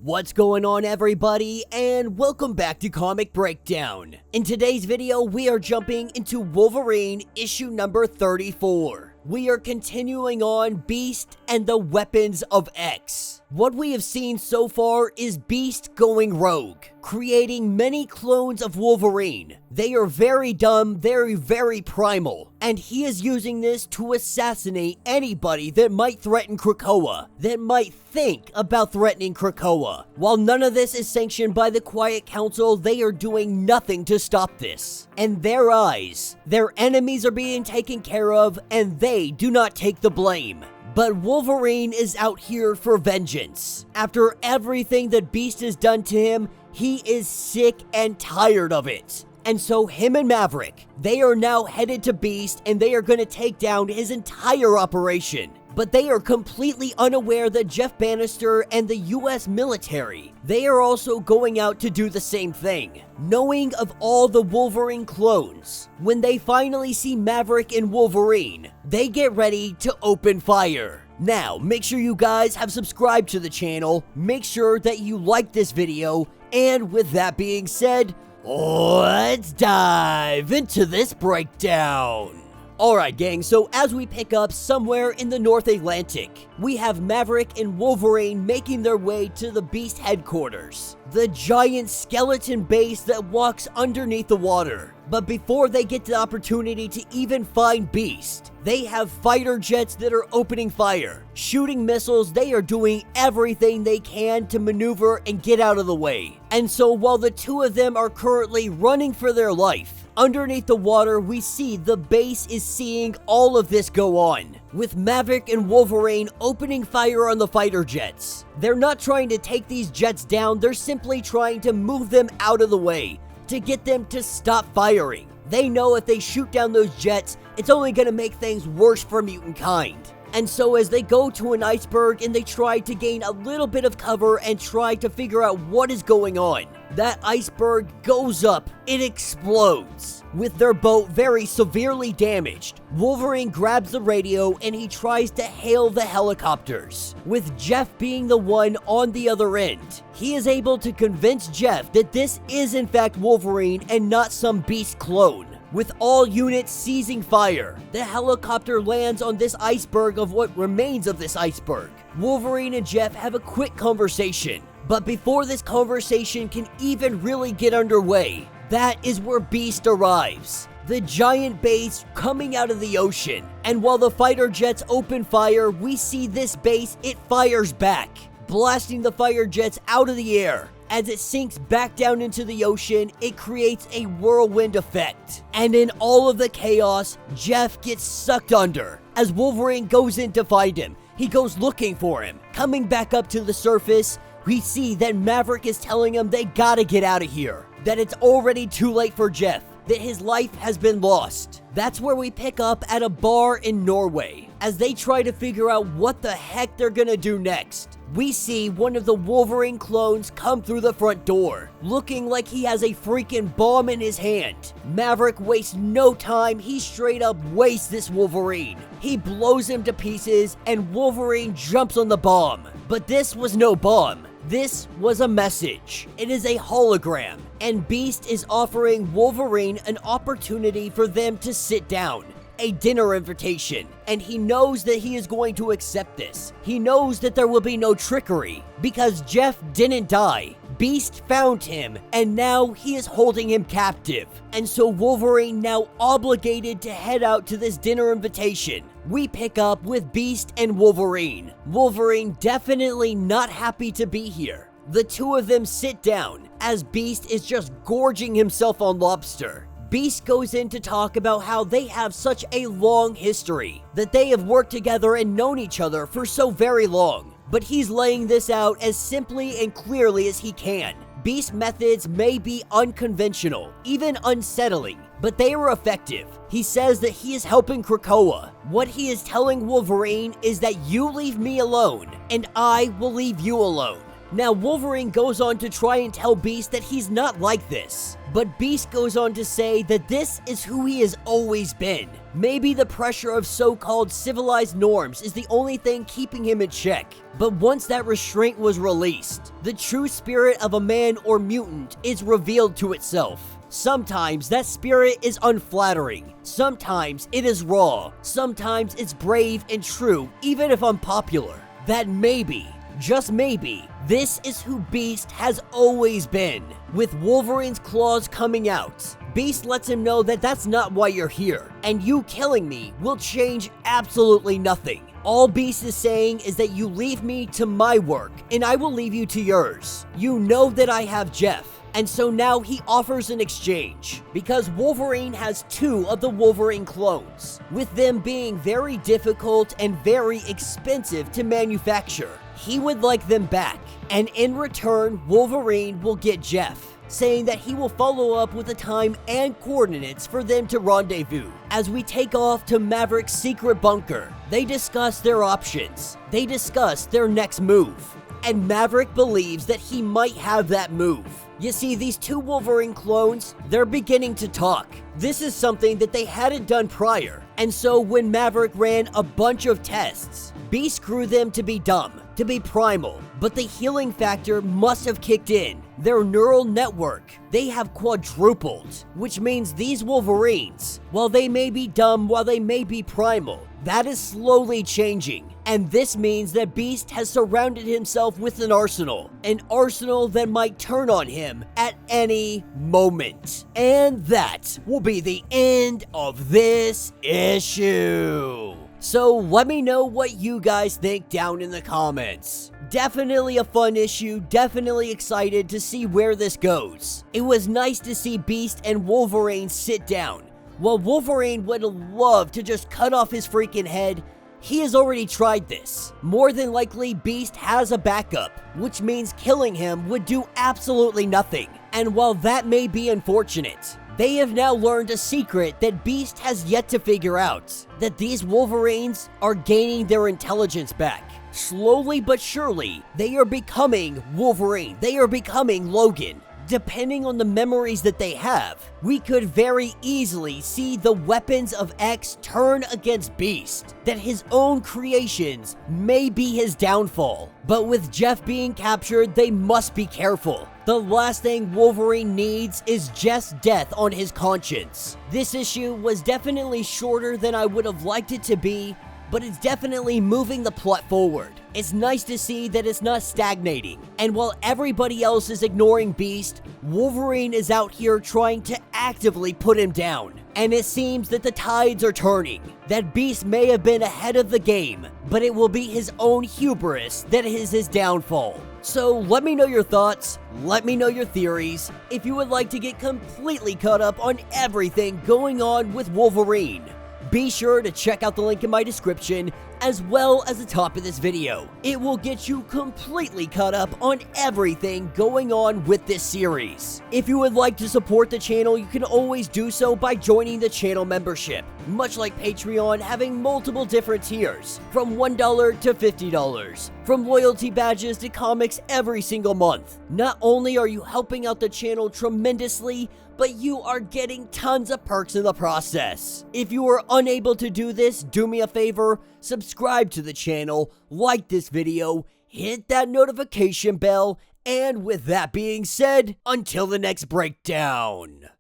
What's going on, everybody, and welcome back to Comic Breakdown. In today's video, we are jumping into Wolverine issue number 34. We are continuing on Beast and the Weapons of X. What we have seen so far is Beast going rogue, creating many clones of Wolverine. They are very dumb, very primal, and he is using this to assassinate anybody that might threaten Krakoa, that might think about threatening Krakoa. While none of this is sanctioned by the Quiet Council, they are doing nothing to stop this. In their eyes, their enemies are being taken care of, and they do not take the blame. But Wolverine is out here for vengeance. After everything that Beast has done to him, he is sick and tired of it. And so him and Maverick, they are now headed to Beast and they are going to take down his entire operation. But they are completely unaware that Jeff Bannister and the US military, they are also going out to do the same thing. Knowing of all the Wolverine clones, when they finally see Maverick and Wolverine, they get ready to open fire. Now, make sure you guys have subscribed to the channel, make sure that you like this video, and with that being said, let's dive into this breakdown. Alright gang, so as we pick up somewhere in the North Atlantic, we have Maverick and Wolverine making their way to the Beast headquarters, the giant skeleton base that walks underneath the water. But before they get the opportunity to even find Beast, they have fighter jets that are opening fire, shooting missiles. They are doing everything they can to maneuver and get out of the way. And so while the two of them are currently running for their life, underneath the water, we see the base is seeing all of this go on, with Maverick and Wolverine opening fire on the fighter jets. They're not trying to take these jets down, they're simply trying to move them out of the way, to get them to stop firing. They know if they shoot down those jets, it's only going to make things worse for mutant kind. And so as they go to an iceberg and they try to gain a little bit of cover and try to figure out what is going on, that iceberg goes up, it explodes, with their boat very severely damaged. Wolverine grabs the radio and he tries to hail the helicopters, with Jeff being the one on the other end. He is able to convince Jeff that this is in fact Wolverine and not some Beast clone. With all units seizing fire, the helicopter lands on this iceberg of what remains of this iceberg. Wolverine and Jeff have a quick conversation, but before this conversation can even really get underway, that is where Beast arrives. The giant base coming out of the ocean, and while the fighter jets open fire, we see this base, it fires back, blasting the fighter jets out of the air. As it sinks back down into the ocean, it creates a whirlwind effect. And in all of the chaos, Jeff gets sucked under. As Wolverine goes in to find him, he goes looking for him. Coming back up to the surface, we see that Maverick is telling him they gotta get out of here, that it's already too late for Jeff, that his life has been lost. That's where we pick up at a bar in Norway, as they try to figure out what the heck they're gonna do next. We see one of the Wolverine clones come through the front door, looking like he has a freaking bomb in his hand. Maverick wastes no time, he straight up wastes this Wolverine. He blows him to pieces, and Wolverine jumps on the bomb. But this was no bomb. This was a message. It is a hologram, and Beast is offering Wolverine an opportunity for them to sit down. A dinner invitation, and he knows that he is going to accept this. He knows that there will be no trickery, because Jeff didn't die. Beast found him, and now he is holding him captive. And so Wolverine now obligated to head out to this dinner invitation. We pick up with Beast and Wolverine. Wolverine definitely not happy to be here. The two of them sit down, as Beast is just gorging himself on lobster. Beast goes in to talk about how they have such a long history, that they have worked together and known each other for so very long. But he's laying this out as simply and clearly as he can. Beast's methods may be unconventional, even unsettling, but they are effective. He says that he is helping Krakoa. What he is telling Wolverine is that you leave me alone, and I will leave you alone. Now, Wolverine goes on to try and tell Beast that he's not like this, But Beast goes on to say that this is who he has always been. Maybe the pressure of so-called civilized norms is the only thing keeping him in check. But once that restraint was released, the true spirit of a man or mutant is revealed to itself. Sometimes that spirit is unflattering, sometimes it is raw, sometimes it's brave and true, even if unpopular. That maybe, just maybe, this is who Beast has always been. With Wolverine's claws coming out, Beast lets him know that that's not why you're here, and you killing me will change absolutely nothing. All Beast is saying is that you leave me to my work, and I will leave you to yours. You know that I have Jeff. And so now he offers an exchange, because Wolverine has 2 of the Wolverine clones, with them being very difficult and very expensive to manufacture. He would like them back, and in return, Wolverine will get Jeff, saying that he will follow up with a time and coordinates for them to rendezvous. As we take off to Maverick's secret bunker, they discuss their options, they discuss their next move, and Maverick believes that he might have that move. You see, these 2 Wolverine clones, they're beginning to talk. This is something that they hadn't done prior, and so when Maverick ran a bunch of tests, Beast grew them to be dumb, to be primal, but the healing factor must have kicked in. Their neural network, they have quadrupled, which means these Wolverines, while they may be dumb, while they may be primal, that is slowly changing. And this means that Beast has surrounded himself with an arsenal that might turn on him at any moment. And that will be the end of this issue. So let me know what you guys think down in the comments. Definitely a fun issue, definitely excited to see where this goes. It was nice to see Beast and Wolverine sit down. While Wolverine would love to just cut off his freaking head, he has already tried this. More than likely, Beast has a backup, which means killing him would do absolutely nothing. And while that may be unfortunate, they have now learned a secret that Beast has yet to figure out, that these Wolverines are gaining their intelligence back. Slowly but surely, they are becoming Wolverine, they are becoming Logan. Depending on the memories that they have, we could very easily see the weapons of X turn against Beast, that his own creations may be his downfall. But with Jeff being captured, they must be careful. The last thing Wolverine needs is Jeff's death on his conscience. This issue was definitely shorter than I would have liked it to be, but it's definitely moving the plot forward. It's nice to see that it's not stagnating, and while everybody else is ignoring Beast, Wolverine is out here trying to actively put him down. And it seems that the tides are turning, that Beast may have been ahead of the game, but it will be his own hubris that is his downfall. So let me know your thoughts, let me know your theories, if you would like to get completely caught up on everything going on with Wolverine. Be sure to check out the link in my description, as well as the top of this video. It will get you completely caught up on everything going on with this series. If you would like to support the channel, you can always do so by joining the channel membership. Much like Patreon, having multiple different tiers, from $1 to $50, from loyalty badges to comics every single month. Not only are you helping out the channel tremendously, but you are getting tons of perks in the process. If you are unable to do this, do me a favor, subscribe to the channel, like this video, hit that notification bell, and with that being said, until the next breakdown.